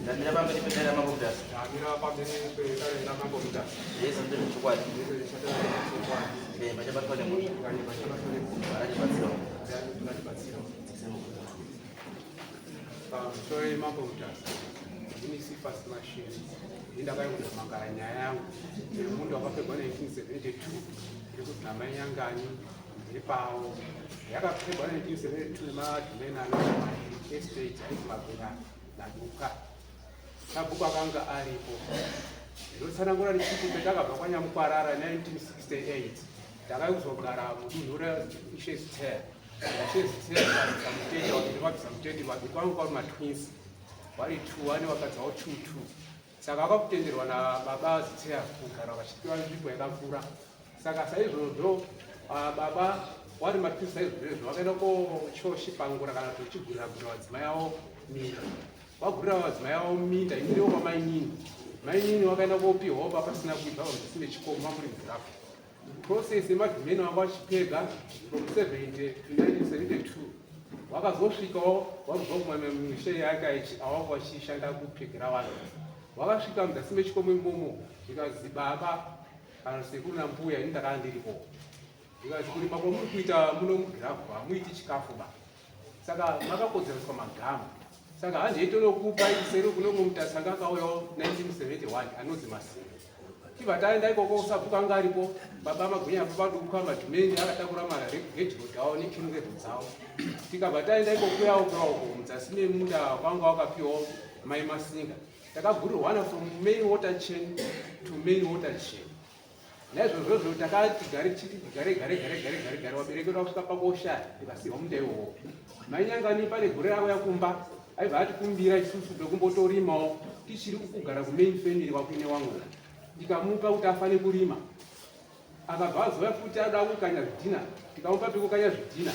Damira pamberi pedera mabudasi. Damira pamberi pedera mabudasi. Yesu ndiye mchukwaji. Maja batwale mwisho. Baraji batsiro. Sorry mabudasi. Ini sifa smashini. Indakayokuda magara nyaya yangu. Mundu akapegwa 1972. Ndikuti namanyangani ndipawo. Yakapegwa 1972 madhimena estate aizimabvera naduka. Sabhuku akanga aripo. Ndotsanangura richiti petakabva kwaNyamukwarara 1968. Takayozogara mudunhu reShezithela. SheZithela vakabvisa mutendi vake kwangu kwari matwins. Vari 2 vane vakadzawo 2-2. Saka vakakutenderwa nababa Zithela kugara vachipiwa nzvimbo yakakura. Saka saizvozvo baba wari matwins saizvozvo vakaenda kochoshi pangura kana kuti vachigurira vadzimai avo minda. Vagurira vadzimai avo minda imiriwo kwamainini. Mainini wakaenda kopiwa pasina kuibva pamudzi chikomo muri mugirafu. Process yemadhimeni vanga vachipega from 70 to 1972 wakazosvikawo wakubva kumwe mishe yake awanga vachishanda kupegera vanhu. Wakasvika mudzasi mechikomo imomo zvikazwi baba kana sekuru nambuya ini ndakanga ndiripo. Zvikazwi kurima kwamuri kuita muno mugirafu hamuiti chikafu ba. Saka makakodzereswa magamu. Saka handiitonokupa isero kuno mumtasanga akauyawo 1971 anonzi Masinga. Tibva taenda ikoko Sabhuku anga aripo, baba Magwinya apo paduka madhimeni akatakura maregedhirodhi avo nekingedzo dzavo. Tikabva taenda ikoko yawo mudzasi memunda kwanga wakapiwawo mai Masinga. Takagurirwana from main water chain to main water chain. Naizvozvo takati gare waberekerwa kusvika pakoshaya tikasiwa munda iwowo. Mainyangani pane gore ravo yakumba aibva atikumbira isusu tokumbotorimawo tichiri kugara kumain family wakuine wangu. Tikamupa kuti afane kurima. Akabva azoya futi ada kukanya zvidhina. Tikamupa pekukanya zvidhina.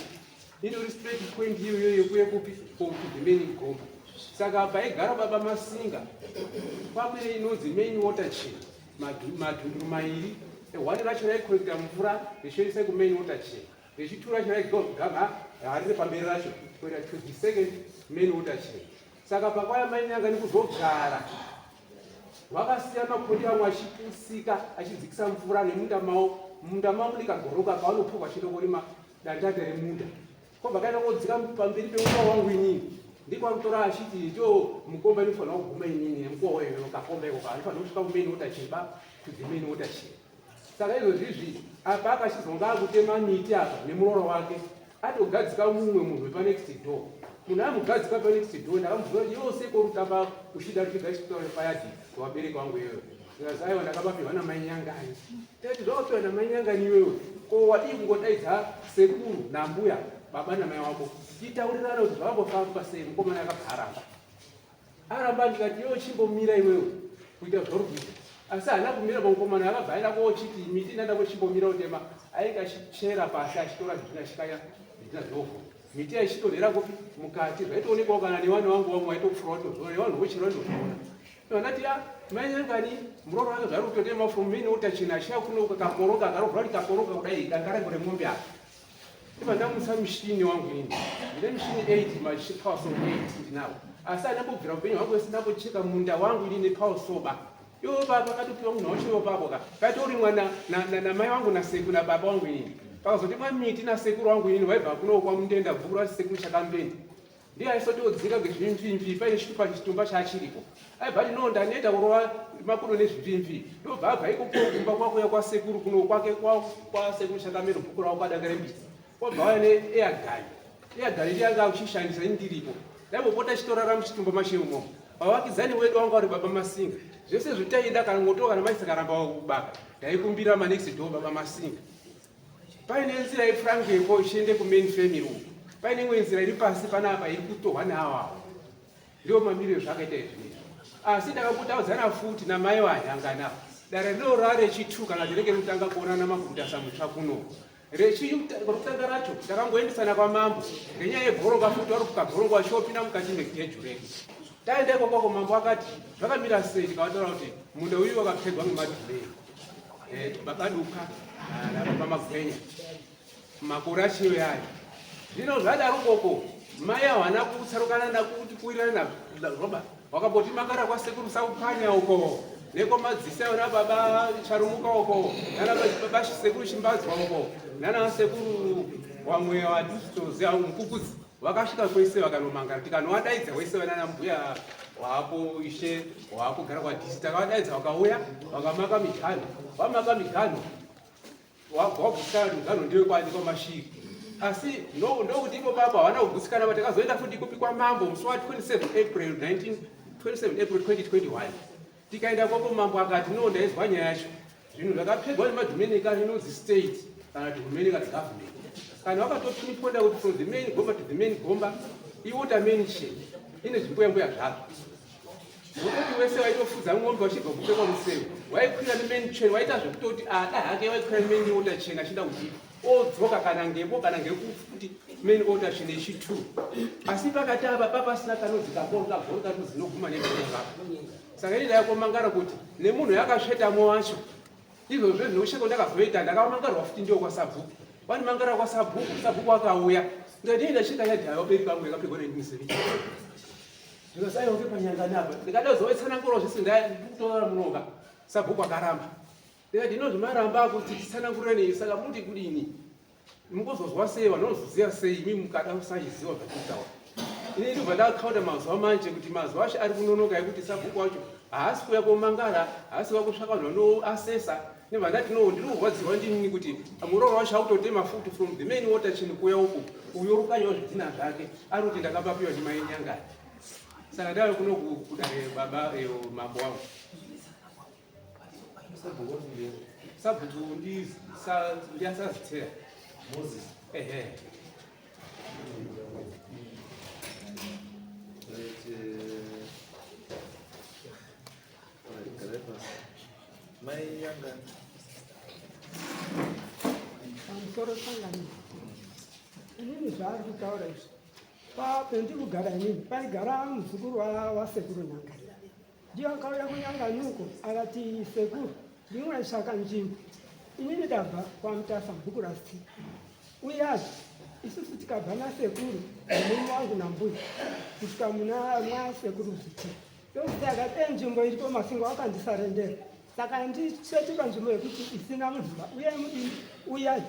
Ino respect point iyoyo yekuye kupi kudhimeni Gomba. Saka paigara baba Masinga kwamire inonzi main water chain. Madhundu mairi ehwani racho raikolekta mvura richioisa kumain water chain. Richitura racho raigama hariri pamberi racho kuenda to the second main water chain. Saka pakwaya mainyanga nekuzogara vakasiya makondi vamwe achipusika achidzikisa mvura nemunda mavo. Munda mavo ndikagoroka pavanopurwa chidokorima dandanda remunda. Kobva kaenda kodzika pamberi pemuka wangu inini. Ndikwamutora achiti ndo mukomba inofanira kuguma inini nemukuwa weyo kakomba iko anofanira kusvika kumain water chain to main water chain. Saka izvozvizvi apa akachizonga akutema miti apa nemuroora wake atogadzika mumwe munhu wepanext door. Munhu amugadzika panext door ndakamubvunza kuti yose korutamba kushida ruchiga chitoro payadi wabereka wangu iyoyo. Zikazi aiwa ndakabapirwa namainyangani. Tati zvawapirwa namainyangani iyoyo ko wadii kungodaidza sekuru nambuya baba namai wako titaurirana kuti zvavambofamba sei mukomana akabva aramba ndikati iwo chimbomira iwewe kuita zvauri kuita. Asi haana kumira pamukomana akabva aenda kochiti miti inanda kochimbomira utema ainge achichera pasi achitora zvidhina chikaya zvidhina zveovhu. Miti aichitonhera kupi mukati zvaitoonekwawo kana nevana vangu vamwe vaitokufura kutozora nevanhu vochera ndozvaona. Vanati mainyangani murooro wake zvari kutotema from main water chain achiya kuno kakoroka akarovhura kuti kakoroka kudai danga rangu remombe apa. Iva ndamusa mushini wangu ini. Ndine mushini 8 mapower saw 8 ndinawo. Asi andambobvira upenyu hwangu wese ndambocheka munda wangu ini nepower saw. Iwo baba akatopiwa munhu wacho baba katorimwa namai vangu nasekuru nababa wangu ini. Pakazoti miti nasekuru wangu inini vaibva kuno kwamundenda bhuku rasekuru chakambeni. Ndiye aisotodzika ngezvimvimvi paine chitumba chaachiripo. Aibva ati no ndaneta kurova makudo nezvimvimvi. Ndobva abva ikopo kumba kwakuya kwasekuru kuno kwake kwasekuru chakambeni bhuku ravo kwadanga rembiti. Kwabva waya neairgun. Airgun ndiye anga uchishandisa indiripo. Ndaibopota chitorara muchitumba machemumo. Pavakidzani wedu wanga vari baba Masinga. Zvese zvitaida kana ngotoka kana maisa karamba kubaka. Ndaikumbira manext door baba Masinga. Paine nzira yeFrankepo ichiende kumain family uko. Paine imwe nzira iri pasi panapa iri kutorwa naavo. Ndio mamiriro zvakaita izvi. Asi ndakambotaudzana futi namai vanyangana. Dare rino rare chitu kana ndinenge ndotanga kuonana maguta samutsva kuno. Rokutanga racho ndakangoendesana kwamambo. Ngenyaya yegoroka futi wari kukagoroka wachopinda mukati megejureki. Taenda ikoko mambo akati zvakamira sei tikataura kuti munda uyu wakapfegwa nemadhimeni. Bakaduka nababa Magwinya. Makore achiyo yayo. Zvino zvadaro koko mai hawana kutsarukana nakuti kuwirirana roba wakamboti mangara kwasekuru saupanya uko neko madzisa yona baba charumuka uko nana baba sekuru chimbadzwa uko nana sekuru wamwe wadistoziya mukukudzi vakasvika kwese vakanomangara tikanoadaidza wese vanana mbuya wapo ishe wakugara kwadhisi takavadaidza vakauya vakamaka miganho vamaka miganho wagutsikana miganho ndiwe kwandi kwamasvika asi ndokuti ipo papa havana kugutsikana pa takazoenda futi ikopi kwamambo musi wa 27 April 2021 tikaenda kwapo mambo akati no ndaizwa nyaya yacho zvinhu zvakapedwa nemadominica inonzi state kana dominica government kana wakatotiniponda kuti from the main gomba to the main gomba iwater main chain ine zvimboyamboya zvazvo nokuti wese waitofudza ng'ombe wachibva kupfekwa museu waikwira nemain chain waita zvekutoti ada hake waikwira nemain water chain achida kuti odzoka kana ngepo kana ngekuti main water chain ichi2 asi pakati apa papasina kanodzikagorika tuzinoguma negoronga saka ini ndayakomangara kuti nemunhu yakasvetamo wacho izvozvo zvinosheko ndakazoita ndakamangarwa futi ndiwo kwasabhuku vani mangara kwasabhuku akauya ndadii ndasvika yadhayo beri pangu yakapfekwa ne1970 ndikasaiwoke panyangani apa ndikadazowetsanangurwa zvese ndakutora munoka sabhuku akaramba ndikati inozvimaramba kuti titsanangurirei saka muti kudini mukuzozwa sei vanozoziva sei imi mukada usachiziva zvatitaura ini ndibva ndakaunda mazuva manje kuti mazuva acho ari kunonoka ekuti sabhuku wacho haasi kuuya komangara haasi kuya kutsvaka vanhu vanoasesa nebva ndati no ndiri kurwadziwa ndinini kuti murooro wacho akutotema futi from the main water chain kuya uku uyo rukanyawo zvidhina zvake ari kuti ndakapapiwa ndimainyangani saka ndave kuno kudare baba mambo wangu sabhuku ndiyasaziteya Moses. ehe Mai yanga. Pamusoro sangani. Inini zvaari kutaura izvi. Pendikugara inini paigara muzukuru wasekuru Nyanga. Ndiye akauya kuNyangani uko akati sekuru ndinotsvaka nzvimbo. Inini ndabva kwaMutasa Bhuku Rasti. Uyai isusu tikabva nasekuru nemume wangu nambuya kusvika muna sekuru Zviti. Ndokuti akati nzvimbo iripo Masingo akandisarendera. Saka ndisvetuka nzvimbo yekuti isina munhu uyai mudini uyai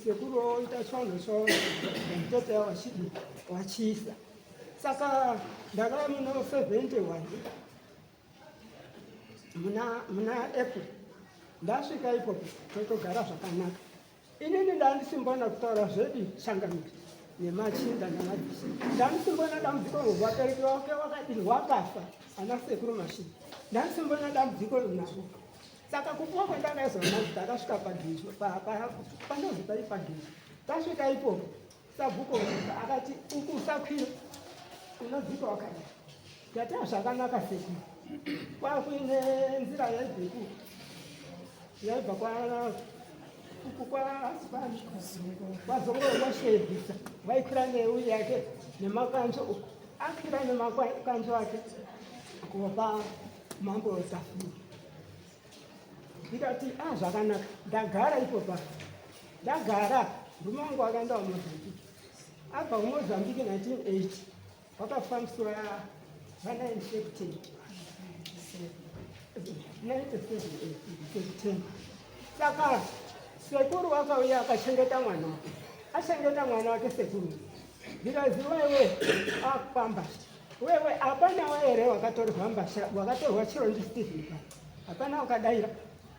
sekuru oita tsono mutete wachidi wachiisa saka ndakauya muno 71 muna April ndasvika ipopo totogara zvakanaka inini ndandisimbona kutaura zvedu changamiri nemachinda nemadzisi ndandisimbona dambudziko rwabereki wake wakadini wakafa ana sekuru Mashini ndandisimbona dambudziko runavo saka kupuwa kwandakaizona ndakasvika padhizo panozi pai padhizo tasvika ipopo sabhuku akati uku usakwira unodzika wakadai ndati zvakanaka sekuru kwakuine nzira yaibveku yaibva kwaasipani kwazongoro kwashevhisa waikwira neuyi yake nemakanzo uku akwira nemakanzo ake kupa mambo tafuri ndikati zvakanaka ndagara ipopa ndagara murume wangu akaenda kuMozambique abva kuMozambique 1980 wakafambiswa va9 September saka sekuru wakauya akachengeta mwana wake achengeta mwana wake sekuru ndikazi wewe akupamba wewe hapana waere wakatorwa mbasha wakatorwa chiro ndiSteve hapana wakadaira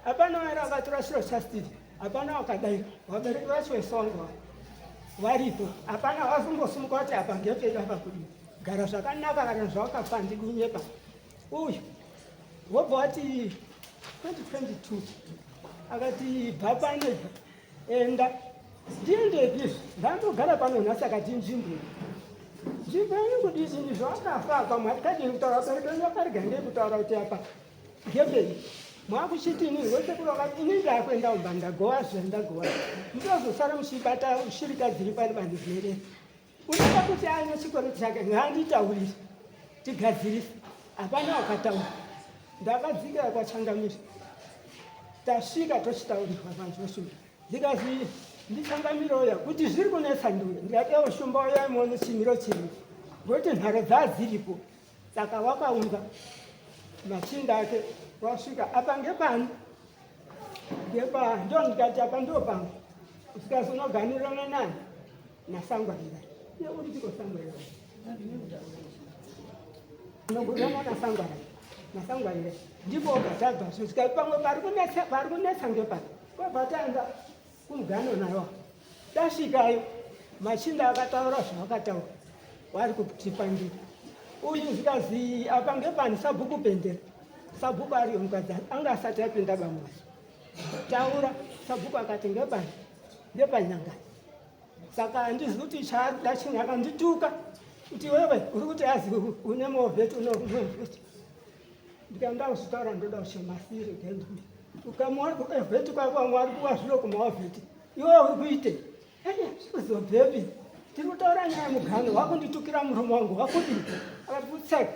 hapana waere wakatora chiro chaSteve hapana wakadaira wabereki vacho vesongo varipo hapana wazumbosumuka kuti apa ngepei apa kudini gara zvakanaka kana zvawakafa ndidinyepa uyu wobva wati 2022 akati bva panebva enda ndiendepi ndandogara pano nhasi akati nzvimbo yenyu kudini zvawakafa pamwe kadini kutaura bereki wakarega ndei kutaura kuti apa ngepei mwakuchitini wesekuru wakati ini ndakuenda kumba ndagowa zvendagowa ndozosara muchibata ushirika dziri pari bandi zvinerera unoda kuti ane chikwereti chake ngaanditaurire tigadzirise hapana wakataura ndakadzikira kwachangamiri tasvika tochitaurirwa panjoshume ndikazi ndichangamiro uya kuti zviri kunetsa nduri ndikatewo shumba uya muone chimiro chiri ngokuti nharo dzadziripo saka wakaunza machinda ake wasvika apa ngepani ndo ndikati apa ndo pangu usikazi unoganirana nani nasangwarira iye uri tikosangwarira unogurana nasangwarira ndipo ukazabva svisika pamwe pari kunetsa ngepani kwabva taenda kumugano nayo tasvikayo machinda akataura zvavakataura wari kutipandira uyu zikazi apa ngepani sabhuku pendera sabhuku ariyo mukadzi anga asati apinda bamuzi taura sabhuku akati ngepani ngepanyangani saka handizi kuti chaari dachini akandituka kuti wewe uri kuti azi une movheti unovheti ndikaenda kuzvitaura ndoda kuchemasiri gendumi ukamuvheti kwako ari kuwa zviro kumavheti iwe uri kuite zvikuzobvepi tiri kutaura nyaya mugano wakunditukira muromo wangu wakudii akati kutseka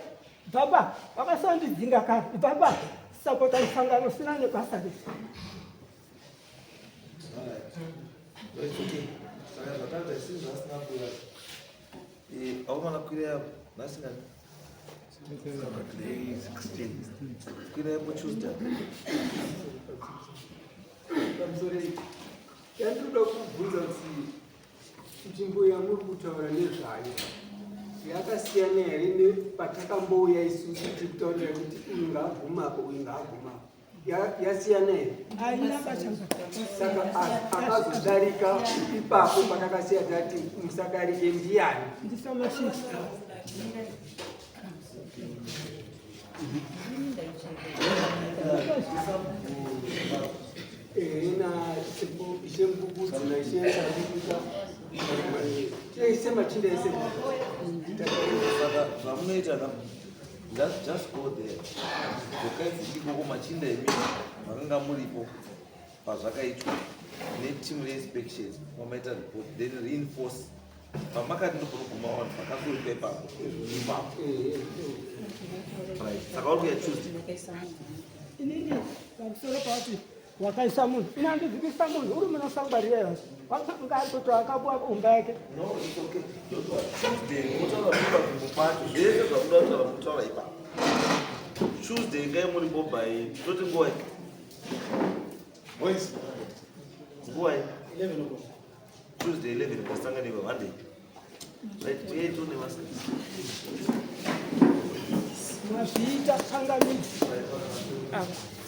baba wakasandidzinga kare baba sapota musangano usina nebasa rese aumana kwira nasingani kwira yapo Tuesday yandinoda kubvunza kuti mbuya muri kutaura nezvayo yakasiyana here nepatakambouya isusu tiri kutaurira kuti uyu ngaagumapo uyu ngaagumapo yasiyana here haina bachanga saka akazodarika ipapo patakasiya tati musadarike ndiani ndisamashisa ena ishembubudzi naishesabikisa semachinda ese saka zvamunoita just go there zvokaizikikoko machinda emini makanga muripo pazvakaitwa neteam reinspections mamaita report then reinforce pamakati ndokunoguma vanhu vakazoripa ipapo saka uri kuya Tuesday inini pamusoro pauti wakaisa munhu inandizikisa munhu uri munosangwarira yose ngatoto akapuwa umba yake no it's okay Tuesday motaura mupavingo pacho zvese zvakuda kutaura mutaura ipapo Tuesday ngai muripo by toti nguwai nguwai Tuesday 11 kasanganiwa Monday right 8 une masa mazviita tsangamidzi right